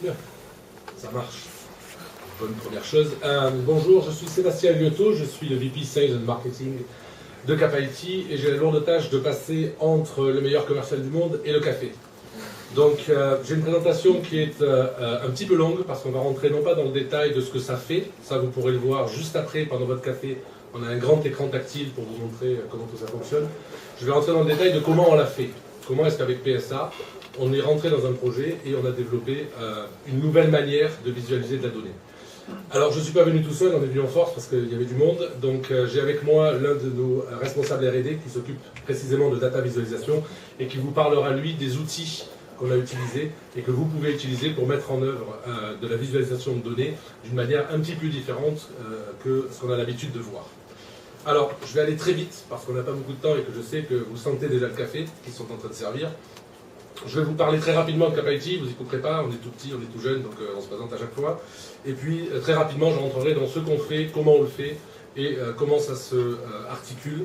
Bien, ça marche. Bonne première chose. Bonjour, je suis Sébastien Liotto, je suis le VP Sales and Marketing de Cap-IT et j'ai la lourde tâche de passer entre le meilleur commercial du monde et le café. Donc j'ai une présentation qui est un petit peu longue parce qu'on va rentrer non pas dans le détail de ce que ça fait, ça vous pourrez le voir juste après pendant votre café. On a un grand écran tactile pour vous montrer comment tout ça fonctionne. Je vais rentrer dans le détail de comment on l'a fait. Comment est-ce qu'avec PSA, on est rentré dans un projet et on a développé une nouvelle manière de visualiser de la donnée. Alors je ne suis pas venu tout seul, on est venu en force parce qu'il y avait du monde. Donc j'ai avec moi l'un de nos responsables R&D qui s'occupe précisément de data visualisation et qui vous parlera lui des outils qu'on a utilisés et que vous pouvez utiliser pour mettre en œuvre de la visualisation de données d'une manière un petit peu différente que ce qu'on a l'habitude de voir. Alors je vais aller très vite parce qu'on n'a pas beaucoup de temps et que je sais que vous sentez déjà le café qui sont en train de servir. Je vais vous parler très rapidement de Cap-IT, vous n'y couperez pas, on est tout petit, on est tout jeune, donc on se présente à chaque fois. Et puis très rapidement, je rentrerai dans ce qu'on fait, comment on le fait et comment ça se articule.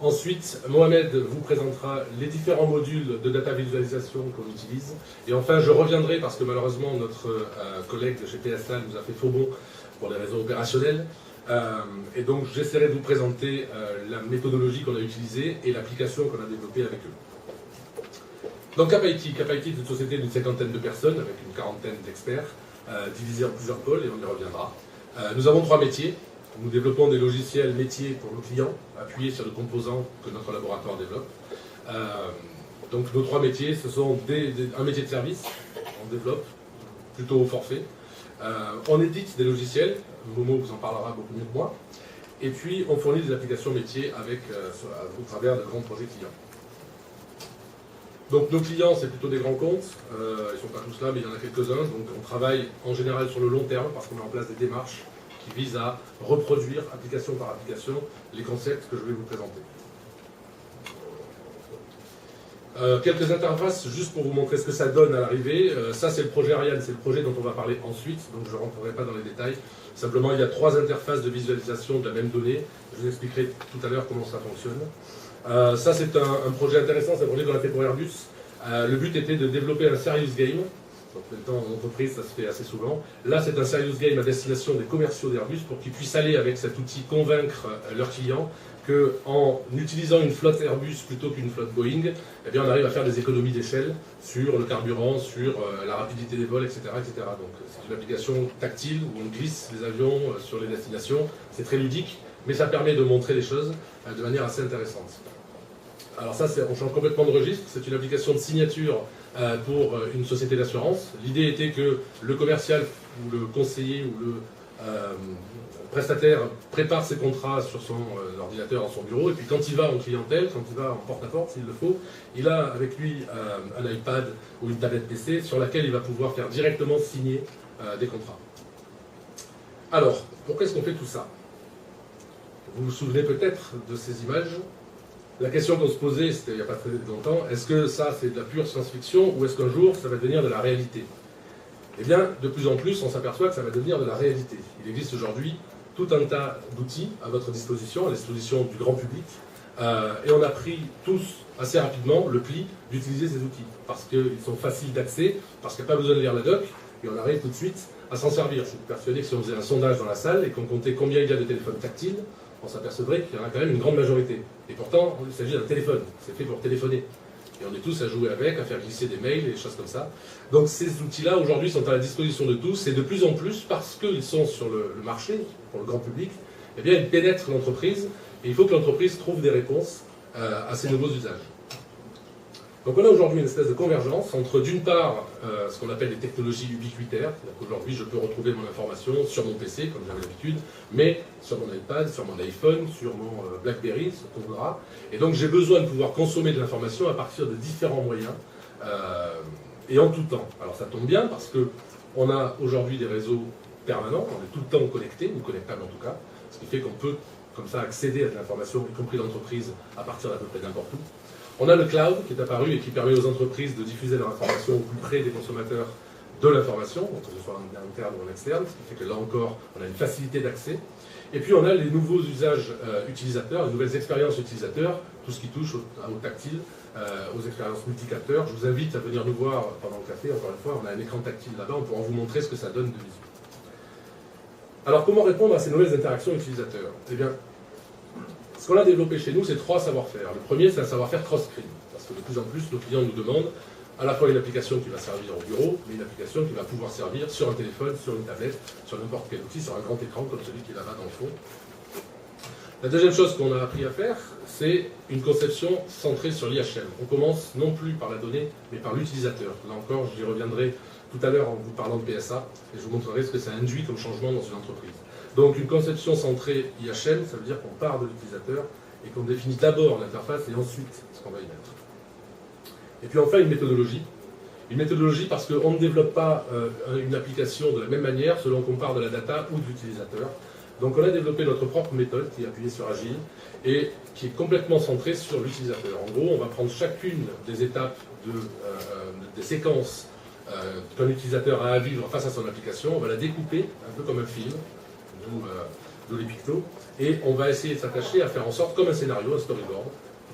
Ensuite, Mohamed vous présentera les différents modules de data visualisation qu'on utilise. Et enfin, je reviendrai, parce que malheureusement, notre collègue de chez PSA nous a fait faux bond pour des raisons opérationnelles. Et donc, j'essaierai de vous présenter la méthodologie qu'on a utilisée et l'application qu'on a développée avec eux. Donc Cap-IT est une société d'une 50aine de personnes, avec une 40aine d'experts, divisés en plusieurs pôles, et on y reviendra. Nous avons 3 métiers. Nous développons des logiciels métiers pour nos clients, appuyés sur les composants que notre laboratoire développe. Donc nos 3 métiers, ce sont un métier de service, on développe plutôt au forfait. On édite des logiciels, Momo vous en parlera beaucoup mieux que moi. Et puis on fournit des applications métiers au travers de grands projets clients. Donc nos clients, c'est plutôt des grands comptes, ils ne sont pas tous là, mais il y en a quelques-uns. Donc on travaille en général sur le long terme parce qu'on met en place des démarches qui visent à reproduire, application par application, les concepts que je vais vous présenter. Quelques interfaces, juste pour vous montrer ce que ça donne à l'arrivée. Ça, c'est le projet Ariane, c'est le projet dont on va parler ensuite, donc je ne rentrerai pas dans les détails. Simplement, il y a 3 interfaces de visualisation de la même donnée. Je vous expliquerai tout à l'heure comment ça fonctionne. Ça, c'est un projet intéressant, c'est un projet qu'on a fait pour Airbus. Le but était de développer un serious game. Donc maintenant, en entreprise, ça se fait assez souvent. Là, c'est un serious game à destination des commerciaux d'Airbus pour qu'ils puissent aller avec cet outil convaincre leurs clients qu'en utilisant une flotte Airbus plutôt qu'une flotte Boeing, eh bien, on arrive à faire des économies d'échelle sur le carburant, sur la rapidité des vols, etc. etc. Donc c'est une application tactile où on glisse les avions sur les destinations. C'est très ludique, mais ça permet de montrer les choses de manière assez intéressante. Alors ça, on change complètement de registre. C'est une application de signature pour une société d'assurance. L'idée était que le commercial ou le conseiller ou le prestataire prépare ses contrats sur son ordinateur dans son bureau, et puis quand il va en clientèle, quand il va en porte-à-porte, s'il le faut, il a avec lui un iPad ou une tablette PC sur laquelle il va pouvoir faire directement signer des contrats. Alors, pourquoi est-ce qu'on fait tout ça? Vous vous souvenez peut-être de ces images. La question qu'on se posait, c'était il n'y a pas très longtemps, est-ce que ça c'est de la pure science-fiction ou est-ce qu'un jour ça va devenir de la réalité? Eh bien, de plus en plus, on s'aperçoit que ça va devenir de la réalité. Il existe aujourd'hui tout un tas d'outils à votre disposition, à la disposition du grand public, et on a pris tous assez rapidement le pli d'utiliser ces outils, parce qu'ils sont faciles d'accès, parce qu'il n'y a pas besoin de lire la doc, et on arrive tout de suite à s'en servir. Je suis persuadé que si on faisait un sondage dans la salle et qu'on comptait combien il y a de téléphones tactiles, on s'apercevrait qu'il y en a quand même une grande majorité. Et pourtant, il s'agit d'un téléphone, c'est fait pour téléphoner. Et on est tous à jouer avec, à faire glisser des mails et des choses comme ça. Donc ces outils-là, aujourd'hui, sont à la disposition de tous, et de plus en plus, parce qu'ils sont sur le marché, pour le grand public, eh bien, ils pénètrent l'entreprise, et il faut que l'entreprise trouve des réponses à ces nouveaux usages. Donc on a aujourd'hui une espèce de convergence entre, d'une part, ce qu'on appelle les technologies ubiquitaires. Aujourd'hui, je peux retrouver mon information sur mon PC, comme j'avais l'habitude, mais sur mon iPad, sur mon iPhone, sur mon BlackBerry, sur Tondra. Et donc j'ai besoin de pouvoir consommer de l'information à partir de différents moyens, et en tout temps. Alors ça tombe bien, parce qu'on a aujourd'hui des réseaux permanents, on est tout le temps connectés, ou connectables en tout cas, ce qui fait qu'on peut, comme ça, accéder à de l'information, y compris l'entreprise, à partir d'à peu près n'importe où. On a le cloud qui est apparu et qui permet aux entreprises de diffuser leur information au plus près des consommateurs de l'information, que ce soit en interne ou en externe, ce qui fait que là encore, on a une facilité d'accès. Et puis on a les nouveaux usages utilisateurs, les nouvelles expériences utilisateurs, tout ce qui touche au tactile, aux expériences multicapteurs. Je vous invite à venir nous voir pendant le café, encore une fois, on a un écran tactile là-bas, on pourra vous montrer ce que ça donne de visu. Alors comment répondre à ces nouvelles interactions utilisateurs? Eh bien, ce qu'on a développé chez nous, c'est 3 savoir-faire. Le premier, c'est un savoir-faire cross-screen, parce que de plus en plus, nos clients nous demandent à la fois une application qui va servir au bureau, mais une application qui va pouvoir servir sur un téléphone, sur une tablette, sur n'importe quel outil, sur un grand écran comme celui qui est là-bas dans le fond. La deuxième chose qu'on a appris à faire, c'est une conception centrée sur l'IHM. On commence non plus par la donnée, mais par l'utilisateur. Là encore, j'y reviendrai tout à l'heure en vous parlant de PSA, et je vous montrerai ce que ça induit comme changement dans une entreprise. Donc une conception centrée IHM, ça veut dire qu'on part de l'utilisateur et qu'on définit d'abord l'interface et ensuite ce qu'on va y mettre. Et puis enfin une méthodologie. Une méthodologie parce qu'on ne développe pas une application de la même manière selon qu'on part de la data ou de l'utilisateur. Donc on a développé notre propre méthode qui est appuyée sur Agile et qui est complètement centrée sur l'utilisateur. En gros, on va prendre chacune des étapes des séquences qu'un utilisateur a à vivre face à son application, on va la découper un peu comme un film, d'où les pictos, et on va essayer de s'attacher à faire en sorte, comme un scénario, un storyboard,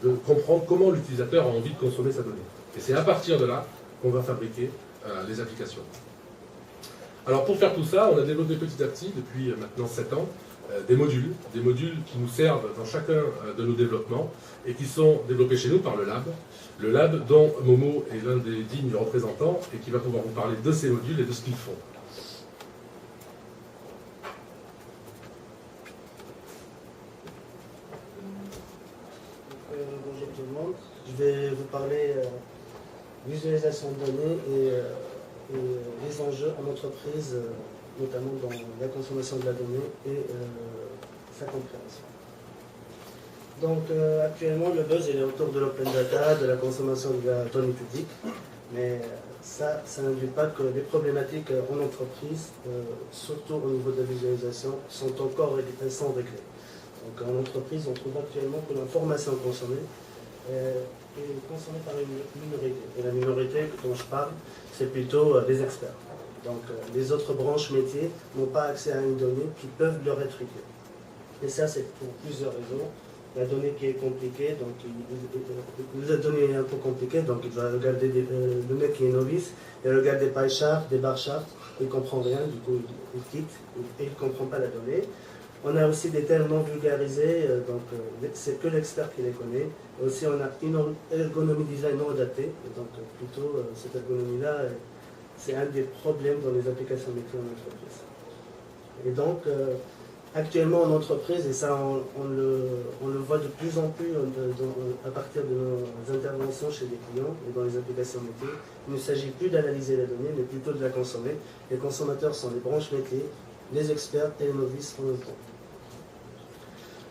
de comprendre comment l'utilisateur a envie de consommer sa donnée. Et c'est à partir de là qu'on va fabriquer les applications. Alors pour faire tout ça, on a développé petit à petit, depuis maintenant 7 ans, des modules qui nous servent dans chacun de nos développements et qui sont développés chez nous par le lab dont Momo est l'un des dignes représentants et qui va pouvoir vous parler de ces modules et de ce qu'ils font. Bonjour tout le monde, je vais vous parler visualisation de données et les enjeux en entreprise, notamment dans la consommation de la donnée et sa compréhension. Donc actuellement le buzz est autour de l'open data, de la consommation de la donnée publique, mais ça n'induit pas que les problématiques en entreprise, surtout au niveau de la visualisation, sont encore réglées. Donc en entreprise, on trouve actuellement que l'information consommée est consommée par une minorité. Et la minorité dont je parle, c'est plutôt les experts. Donc les autres branches métiers n'ont pas accès à une donnée qui peuvent leur être utile. Et ça, c'est pour plusieurs raisons. La donnée qui est compliquée, donc la donnée est un peu compliquée, donc il va regarder le mec qui est novice, il regarde des pie charts, des bar charts, il ne comprend rien, du coup il quitte et il ne comprend pas la donnée. On a aussi des termes non vulgarisés, donc c'est que l'expert qui les connaît. Et aussi on a une ergonomie design non adaptée, donc plutôt cette ergonomie-là, c'est un des problèmes dans les applications métiers en entreprise. Et donc actuellement en entreprise, et ça on le voit de plus en plus à partir de nos interventions chez les clients et dans les applications métiers, il ne s'agit plus d'analyser la donnée, mais plutôt de la consommer. Les consommateurs sont les branches métiers, les experts et les novices en même temps.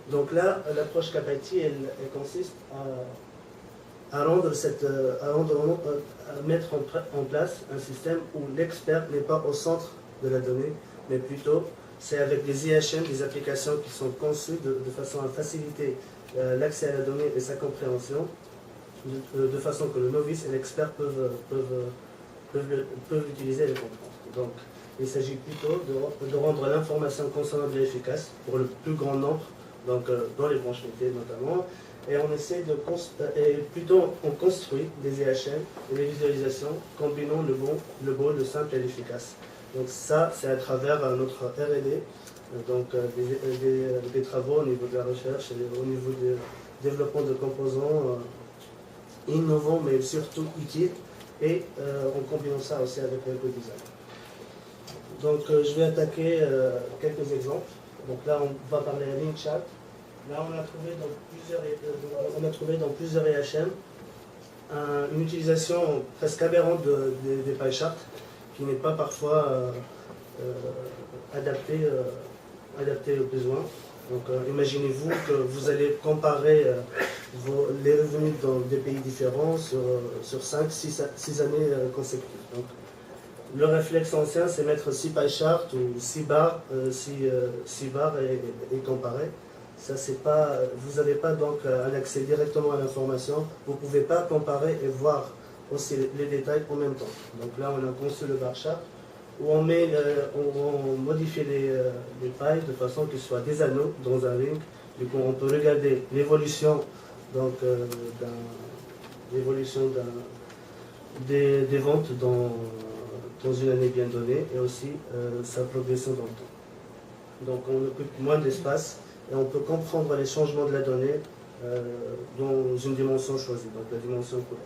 Donc là, l'approche CapIT, elle consiste à mettre en place un système où l'expert n'est pas au centre de la donnée, mais plutôt c'est avec des IHM, des applications qui sont conçues de façon à faciliter l'accès à la donnée et sa compréhension, de façon que le novice et l'expert peuvent l'utiliser et le comprendre. Donc, il s'agit plutôt de rendre l'information consommable et efficace pour le plus grand nombre, donc dans les branches métiers notamment, et on essaie on construit des IHM et des visualisations combinant le beau, le simple et l'efficace. Donc ça, c'est à travers notre R&D, donc des travaux au niveau de la recherche et au niveau du développement de composants innovants mais surtout utiles, et en combinant ça aussi avec l'éco-design. Donc je vais attaquer quelques exemples. Donc là on va parler à Linkchat. Là on a trouvé dans plusieurs IHM une utilisation presque aberrante des pie charts qui n'est pas parfois adaptée aux besoins. Donc imaginez-vous que vous allez comparer les revenus dans des pays différents sur 5-6 années consécutives. Donc, le réflexe ancien, c'est mettre 6 pie charts ou 6 barres et comparer. Ça, c'est pas, vous n'avez pas donc un accès directement à l'information. Vous ne pouvez pas comparer et voir aussi les détails en même temps. Donc là, on a conçu le bar chart où on modifie les pailles de façon qu'ils soient des anneaux dans un ring. Du coup, on peut regarder l'évolution donc l'évolution des ventes dans une année bien donnée et aussi sa progression dans le temps. Donc on occupe moins d'espace et on peut comprendre les changements de la donnée dans une dimension choisie, donc la dimension couleur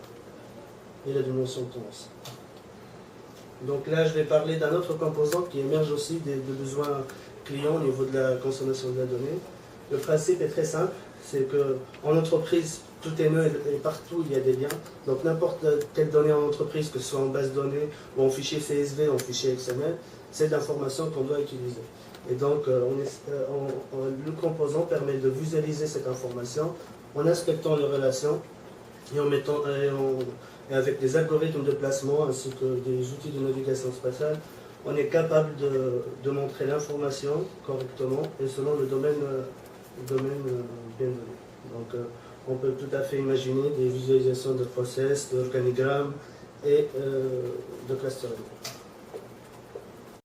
et la dimension tendance. Donc là, je vais parler d'un autre composant qui émerge aussi des besoins clients au niveau de la consommation de la donnée. Le principe est très simple, c'est qu'en entreprise, tout est nœud et partout il y a des liens. Donc n'importe quelle donnée en entreprise, que ce soit en base de données ou en fichier CSV ou en fichier XML, c'est de l'information qu'on doit utiliser. Et donc le composant permet de visualiser cette information en inspectant les relations et et avec des algorithmes de placement ainsi que des outils de navigation spatiale, on est capable de montrer l'information correctement et selon le domaine bien donné. Donc on peut tout à fait imaginer des visualisations de process, d'organigrammes et de clustering.